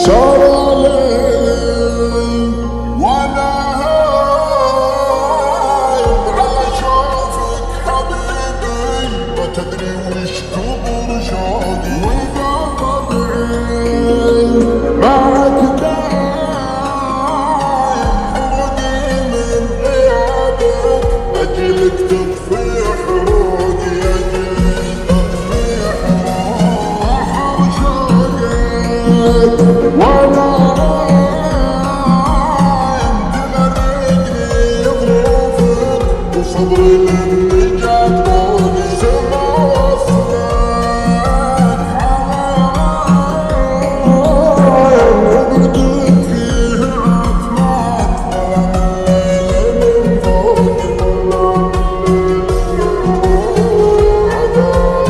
سار ليل وانا هايم على شوفك حبيبي، ما تدري وش كبر شوقي واذا طبعي معك دايم، حرقي من غيابك اجلك تطفي حروقي، اجلك تطفي حروقي وانا تمرقني ظروفك وصبري لاني جات فوقي، سما وصلك عايم وبردك فيه عتمات، ظلم الليل من فوقي، ظلم الليل عذاب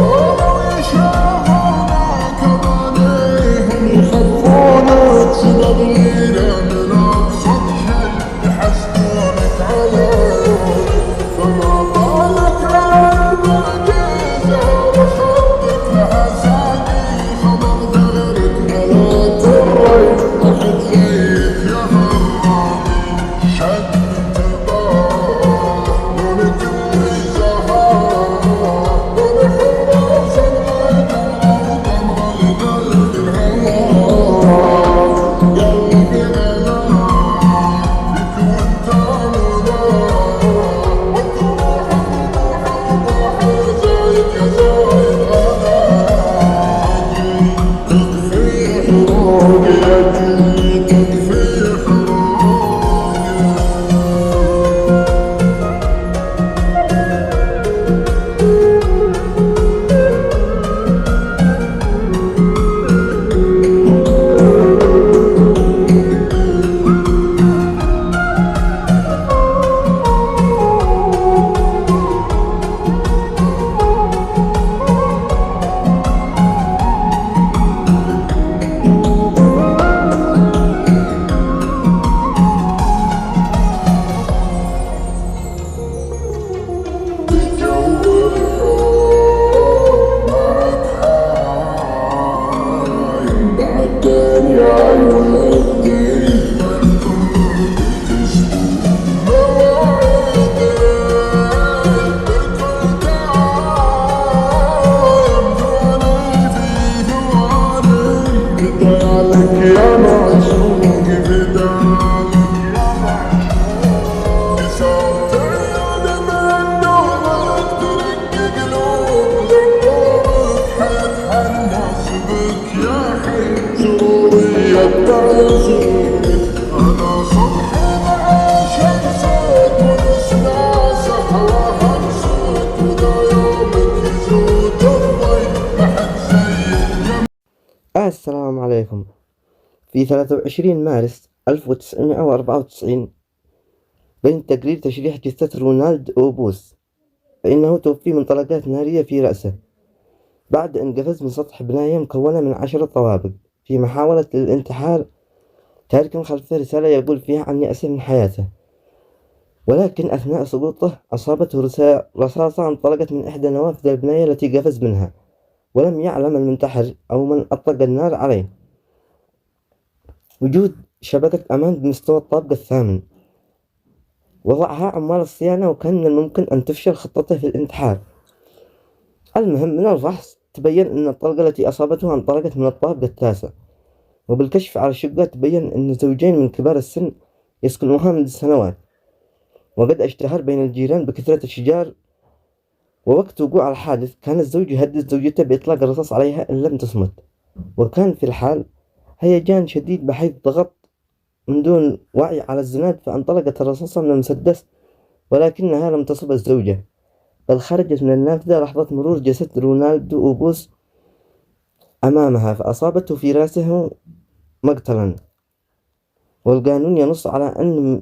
ويشافونك ظنيهم يخفونك سبب غيره من ابسط شي يحسدونك على عيونك، فما بالك عالمعجزه وخطك لها ساقي، خبر غيرك ولا تروي احد زيك يا هراني، شد انتباه لونك اللي زهار ونحره سميت الارض امر لقلب الهوى، قلبي انا فيك وانت منار، وانت روحي وروحي زايد يا زايد انا اجي تطفي حروقي، اجي تطفي الجو اليوم معك حايم، بعدين يا ولدي منكم تشكو مواعيدك بالكل دايم، ثواني في ثواني بدالك يا معشوق، بدالك يا معشوق، كسرت عيوني من نورك ترق قلوب لنورك، حيتحنس بك يا حي سروري يبقى يزورك، انا صبحي مع شمسك ونسناسك هواها مسك، وذا يومك يزود الضي ما حد زيك. السلام عليكم. في 23 مارس 1994 بين تقرير تشريح جثة رونالد أوبوس، فإنه توفي من طلقات نارية في رأسه بعد أن قفز من سطح بناية مكونة من 10 طوابق في محاولة للانتحار، تاركا خلفه رسالة يقول فيها عن يأسه من حياته، ولكن أثناء سقوطه أصابته رصاصة انطلقت من إحدى نوافذ البناية التي قفز منها، ولم يعلم المنتحر أو من أطلق النار عليه وجود شبكة أمان بمستوى الطابق الثامن، وضعها عمال الصيانة، وكان من الممكن أن تفشل خطته في الانتحار. المهم من الفحص تبين أن الطلقة التي أصابته انطلقت من الطابق التاسع، وبالكشف على الشقة تبين أن زوجين من كبار السن يسكنوها منذ سنوات، وقد اشتهر بين الجيران بكثرة الشجار. ووقت وقوع الحادث كان الزوج يهدد زوجته بإطلاق الرصاص عليها إن لم تصمت، وكان في الحال هيجان شديد بحيث ضغط من دون وعي على الزناد، فانطلقت الرصاصة من المسدس، ولكنها لم تصب الزوجة، بل خرجت من النافذة لحظة مرور جسد رونالدو أوبوس أمامها، فأصابته في رأسه مقتلا. والقانون ينص على أن